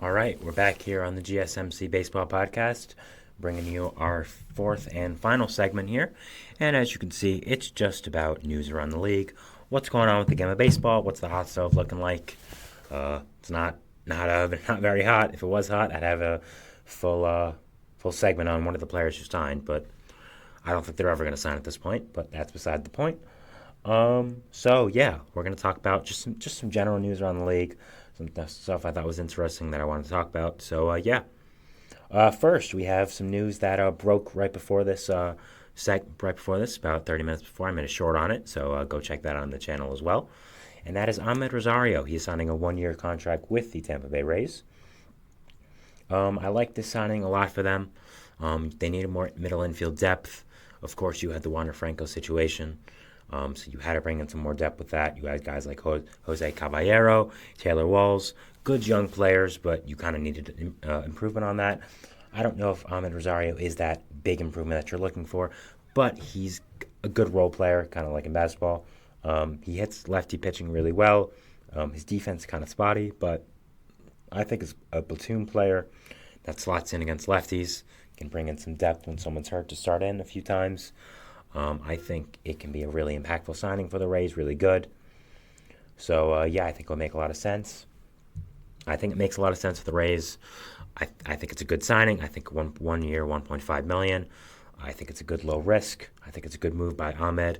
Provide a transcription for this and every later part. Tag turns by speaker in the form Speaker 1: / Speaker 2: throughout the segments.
Speaker 1: All right, we're back here on the GSMC Baseball Podcast, bringing you our fourth and final segment here. And as you can see, it's just about news around the league. What's going on with the game of baseball? What's the hot stove looking like? It's not very hot. If it was hot, I'd have a full segment on one of the players who signed. But I don't think they're ever going to sign at this point. But that's beside the point. So yeah, we're going to talk about just some general news around the league, some stuff I thought was interesting that I wanted to talk about. So yeah, first we have some news that broke right before this about 30 minutes before. I made a short on it, so go check that out on the channel as well. And that is Ahmed Rosario. He's signing a 1-year contract with the Tampa Bay Rays. I like this signing a lot for them. They needed more middle infield depth. Of course, you had the Wander Franco situation. So you had to bring in some more depth with that. You had guys like Jose Caballero, Taylor Walls, good young players, but you kind of needed improvement on that. I don't know if Ahmed Rosario is that big improvement that you're looking for, but he's a good role player, kind of like in basketball. He hits lefty pitching really well. His defense is kind of spotty, but I think as a platoon player that slots in against lefties, can bring in some depth when someone's hurt to start in a few times. I think it can be a really impactful signing for the Rays, really good. So, yeah, I think it'll make a lot of sense. I think it makes a lot of sense for the Rays. I think it's a good signing. I think one year, $1.5 million. I think it's a good low risk. I think it's a good move by Ahmed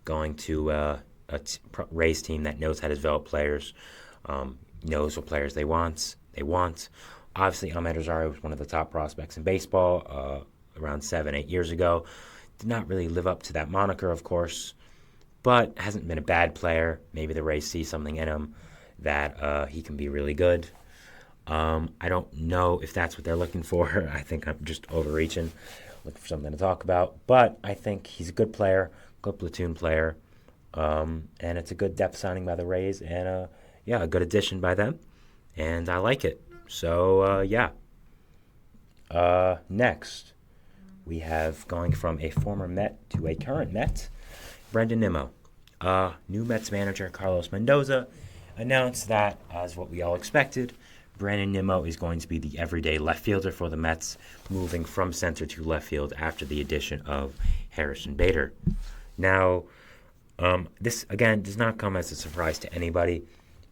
Speaker 1: going to a Rays team that knows how to develop players, knows what players they want. Obviously, Ahmed Rosario was one of the top prospects in baseball around 7-8 years ago. Did not really live up to that moniker, of course, but hasn't been a bad player. Maybe the Rays see something in him that he can be really good. I don't know if that's what they're looking for. I think I'm just overreaching, looking for something to talk about. But I think he's a good player, good platoon player, and it's a good depth signing by the Rays, and yeah, a good addition by them, and I like it. So yeah. Next, we have going from a former Met to a current Met, Brendan Nimmo. New Mets manager Carlos Mendoza announced that, as what we all expected, Brandon Nimmo is going to be the everyday left fielder for the Mets, moving from center to left field after the addition of Harrison Bader. Now, this, again, does not come as a surprise to anybody.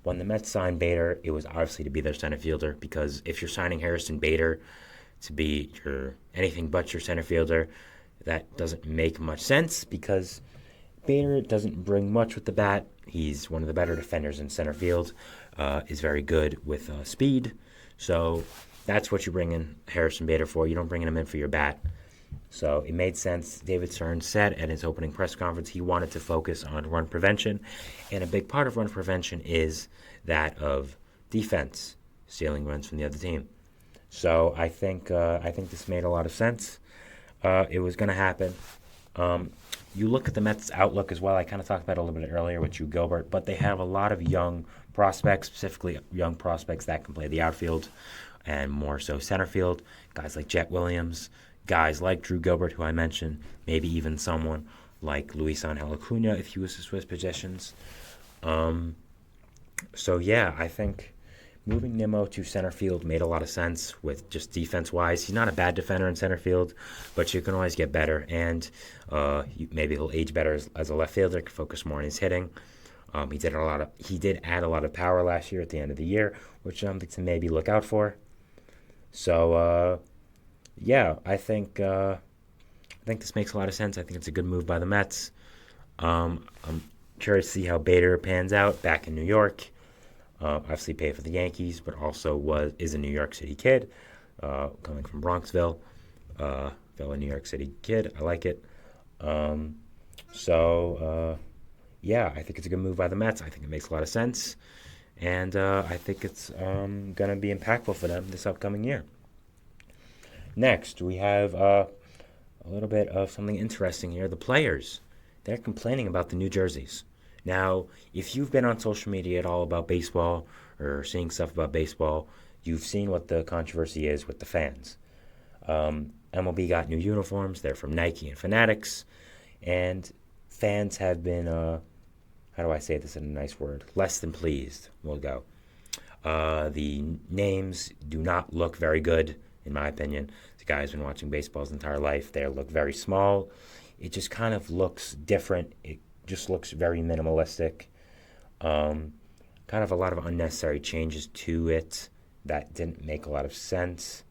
Speaker 1: When the Mets signed Bader, it was obviously to be their center fielder, because if you're signing Harrison Bader to be your anything but your center fielder, that doesn't make much sense, because Bader doesn't bring much with the bat. He's one of the better defenders in center field, is very good with speed. So that's what you bring in Harrison Bader for. You don't bring him in for your bat. So it made sense. David Stern said at his opening press conference he wanted to focus on run prevention, and a big part of run prevention is that of defense, stealing runs from the other team. So I think this made a lot of sense. It was going to happen. You look at the Mets' outlook as well. I kind of talked about it a little bit earlier with Drew Gilbert, but they have a lot of young prospects, specifically young prospects that can play the outfield and more so center field. Guys like Jet Williams, guys like Drew Gilbert, who I mentioned, maybe even someone like Luis Angel Acuna if he was to switch positions. So yeah, I think moving Nimmo to center field made a lot of sense with just defense-wise. He's not a bad defender in center field, but you can always get better, and maybe he'll age better as a left fielder, can focus more on his hitting. He did add a lot of power last year at the end of the year, which I'm to maybe look out for. So yeah, I think this makes a lot of sense. I think it's a good move by the Mets. I'm curious to see how Bader pans out back in New York. Obviously paid for the Yankees, but also is a New York City kid, coming from Bronxville. Fellow New York City kid. I like it. Yeah, I think it's a good move by the Mets. I think it makes a lot of sense. And I think it's going to be impactful for them this upcoming year. Next, we have a little bit of something interesting here. The players, they're complaining about the new jerseys. Now, if you've been on social media at all about baseball or seeing stuff about baseball, you've seen what the controversy is with the fans. MLB got new uniforms. They're from Nike and Fanatics. And fans have been, how do I say this in a nice word? Less than pleased. We'll go. The names do not look very good, in my opinion. The guy's been watching baseball his entire life. They look very small. It just kind of looks different. It just looks very minimalistic. Kind of a lot of unnecessary changes to it that didn't make a lot of sense.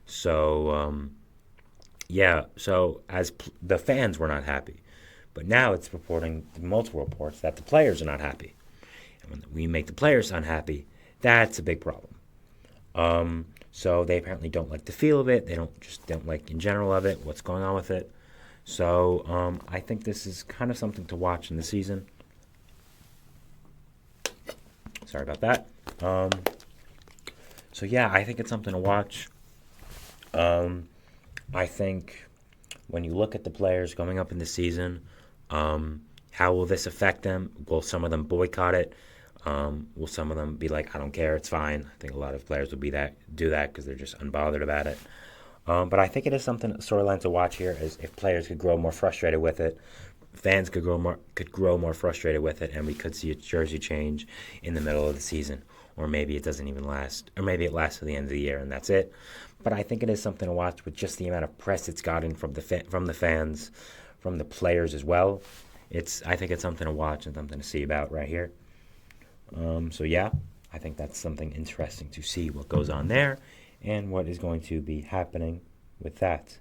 Speaker 1: So, so the fans were not happy. But now it's reporting, multiple reports, that the players are not happy. And when we make the players unhappy, that's a big problem. So they apparently don't like the feel of it. They don't like in general of it, what's going on with it. So I think this is kind of something to watch in the season. Sorry about that. I think it's something to watch. I think when you look at the players going up in the season, how will this affect them? Will some of them boycott it? Will some of them be like, I don't care, it's fine? I think a lot of players will do that because they're just unbothered about it. But I think it is something, a storyline to watch here, is if players could grow more frustrated with it, fans could grow more frustrated with it, and we could see a jersey change in the middle of the season. Or maybe it doesn't even last, or maybe it lasts to the end of the year and that's it. But I think it is something to watch with just the amount of press it's gotten from the fans, from the players as well. I think it's something to watch and something to see about right here. I think that's something interesting to see what goes on there and what is going to be happening with that.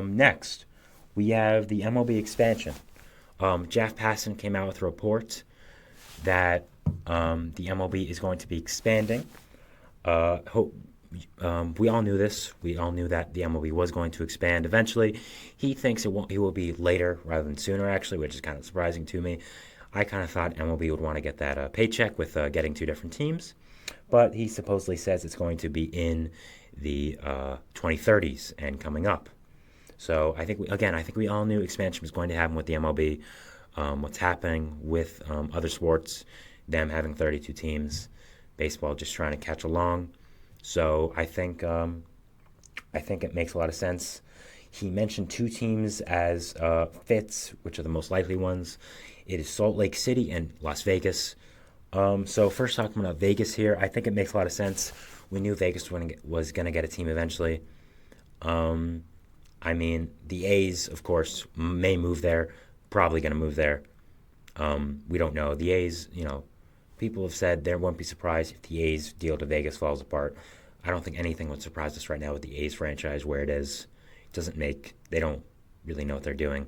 Speaker 1: Next, we have the MLB expansion. Jeff Passan came out with a report that the MLB is going to be expanding. We all knew this. We all knew that the MLB was going to expand eventually. He thinks it will be later rather than sooner, actually, which is kind of surprising to me. I kind of thought MLB would want to get that paycheck with getting two different teams. But he supposedly says it's going to be in the 2030s and coming up. So I think we all knew expansion was going to happen with the MLB. What's happening with other sports, them having 32 teams, baseball just trying to catch along. So I think it makes a lot of sense. He mentioned two teams as fits, which are the most likely ones. It is Salt Lake City and Las Vegas. So first talking about Vegas here, I think it makes a lot of sense. We knew Vegas was going to get a team eventually. The A's, of course, may move there, probably going to move there. We don't know. The A's, people have said they won't be surprised if the A's deal to Vegas falls apart. I don't think anything would surprise us right now with the A's franchise where it is. They don't really know what they're doing.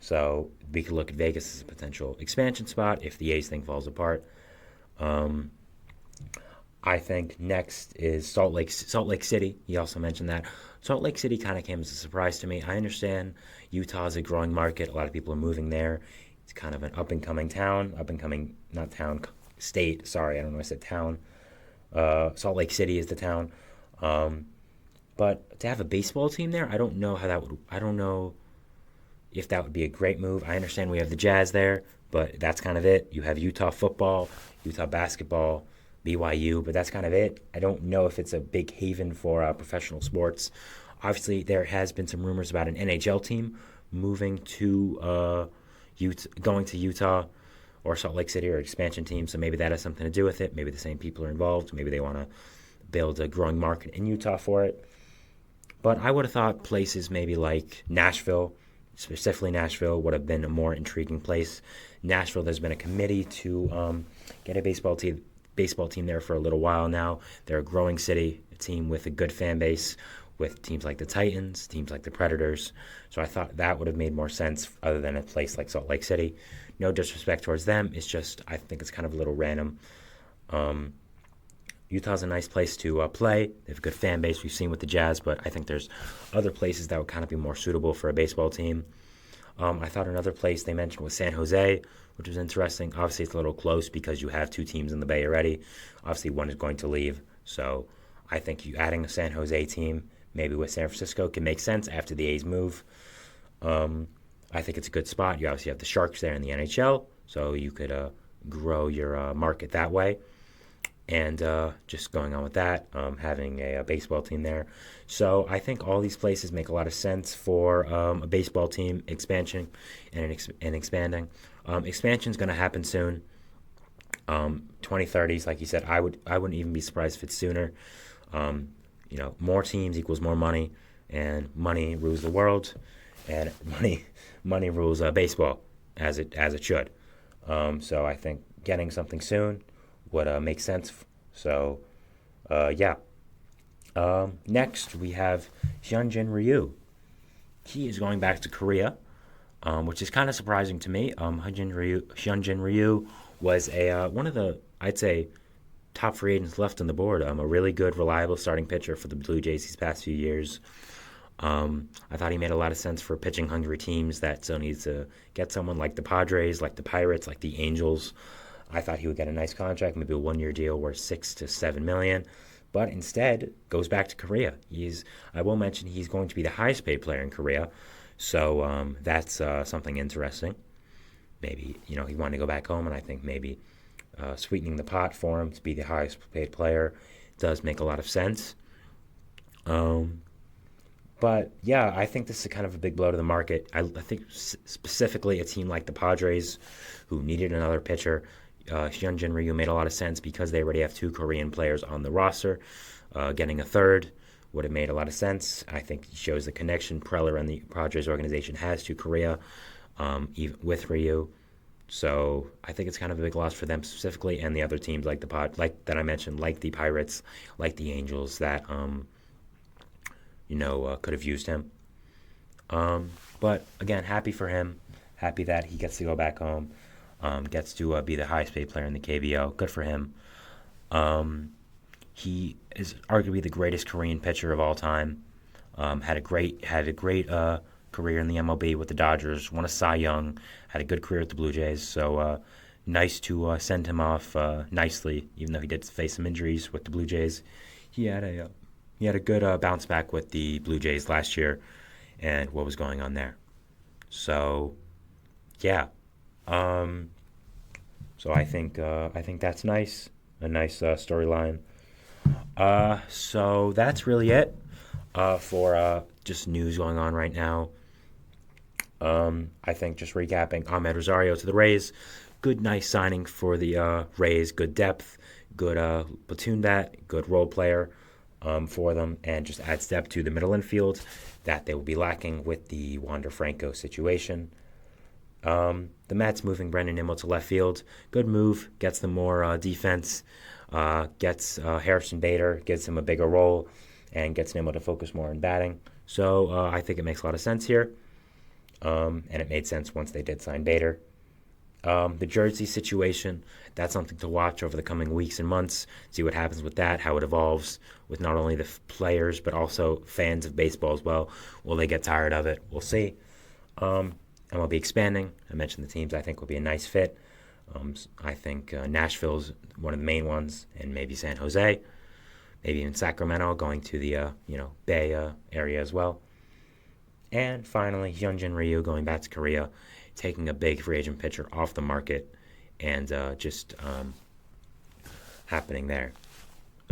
Speaker 1: So we could look at Vegas as a potential expansion spot if the A's thing falls apart. I think next is Salt Lake City. He also mentioned that. Salt Lake City kind of came as a surprise to me. I understand Utah is a growing market. A lot of people are moving there. It's kind of an up-and-coming state. Sorry, I don't know why I said town. Salt Lake City is the town. But to have a baseball team there, I don't know if that would be a great move. I understand we have the Jazz there, but that's kind of it. You have Utah football, Utah basketball, BYU, but that's kind of it. I don't know if it's a big haven for professional sports. Obviously, there has been some rumors about an NHL team moving to going to Utah or Salt Lake City, or expansion team, so maybe that has something to do with it. Maybe the same people are involved. Maybe they want to build a growing market in Utah for it. But I would have thought places maybe like Nashville, specifically Nashville, would have been a more intriguing place. Nashville, there's been a committee to get a baseball team there for a little while now. They're a growing city, a team with a good fan base, with teams like the Titans, teams like the Predators. So I thought that would have made more sense other than a place like Salt Lake City. No disrespect towards them. It's just, I think it's kind of a little random. Utah's a nice place to play. They have a good fan base. We've seen with the Jazz, but I think there's other places that would kind of be more suitable for a baseball team. I thought another place they mentioned was San Jose, which was interesting. Obviously, it's a little close because you have two teams in the Bay already. Obviously, one is going to leave. So I think you adding a San Jose team, maybe with San Francisco, can make sense after the A's move. I think it's a good spot. You obviously have the Sharks there in the NHL, so you could grow your market that way. and just going on with that, having a baseball team there. So I think all these places make a lot of sense for a baseball team expansion and expanding. Expansion is going to happen soon. 2030s, like you said, I wouldn't even be surprised if it's sooner. More teams equals more money, and money rules the world, and money rules baseball as it should. So I think getting something soon would make sense. So, yeah. Next, we have Hyunjin Ryu. He is going back to Korea, which is kind of surprising to me. Hyunjin Ryu was one of the, I'd say, top free agents left on the board. A really good, reliable starting pitcher for the Blue Jays these past few years. I thought he made a lot of sense for pitching-hungry teams that still needs to get someone like the Padres, like the Pirates, like the Angels. I thought he would get a nice contract, maybe a one-year deal worth $6 to $7 million, but instead goes back to Korea. I will mention he's going to be the highest-paid player in Korea, so that's something interesting. Maybe he wanted to go back home, and I think maybe sweetening the pot for him to be the highest-paid player does make a lot of sense. But, yeah, I think this is kind of a big blow to the market. I think specifically a team like the Padres, who needed another pitcher, Hyunjin Ryu made a lot of sense because they already have two Korean players on the roster. Getting a third would have made a lot of sense. I think he shows the connection Preller and the Padres organization has to Korea, even with Ryu. So I think it's kind of a big loss for them specifically, and the other teams like that I mentioned, like the Pirates, like the Angels, that could have used him. But again, happy for him. Happy that he gets to go back home. Gets to be the highest paid player in the KBO. Good for him. He is arguably the greatest Korean pitcher of all time. Had a great career in the MLB with the Dodgers. Won a Cy Young. Had a good career with the Blue Jays. So nice to send him off nicely, even though he did face some injuries with the Blue Jays. He had a good bounce back with the Blue Jays last year, and what was going on there. So, yeah. So I think that's nice. A nice storyline. So that's really it for just news going on right now. I think just recapping, Ahmed Rosario to the Rays. Good, nice signing for the Rays. Good depth. Good platoon bat. Good role player for them. And just adds depth to the middle infield that they will be lacking with the Wander Franco situation. The Mets moving Brendan Nimmo to left field. Good move. Gets them more defense. Gets Harrison Bader. Gives him a bigger role. And gets Nimmo to focus more on batting. So I think it makes a lot of sense here. And it made sense once they did sign Bader. The jersey situation, that's something to watch over the coming weeks and months. See what happens with that, how it evolves with not only the players, but also fans of baseball as well. Will they get tired of it? We'll see. And we'll be expanding. I mentioned the teams I think will be a nice fit. I think Nashville's one of the main ones, and maybe San Jose, maybe even Sacramento, going to the Bay area as well. And finally, Hyunjin Ryu going back to Korea, taking a big free agent pitcher off the market, and just happening there,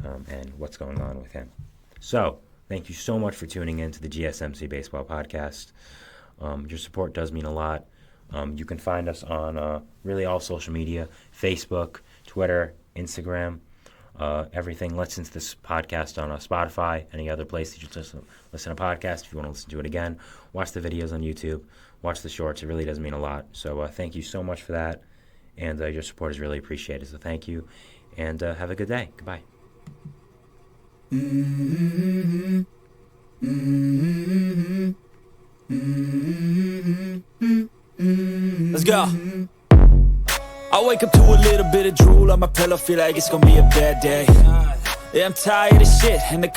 Speaker 1: and what's going on with him. So, thank you so much for tuning in to the GSMC Baseball Podcast. Your support does mean a lot. You can find us on really all social media, Facebook, Twitter, Instagram, everything. Listen to this podcast on Spotify, any other place that you listen to podcasts. If you want to listen to it again, watch the videos on YouTube, watch the shorts. It really does mean a lot. So thank you so much for that, and your support is really appreciated. So thank you, and have a good day. Goodbye.
Speaker 2: Let's go. I wake up to a little bit of drool on my pillow, feel like it's gonna be a bad day. Yeah, I'm tired of shit, and the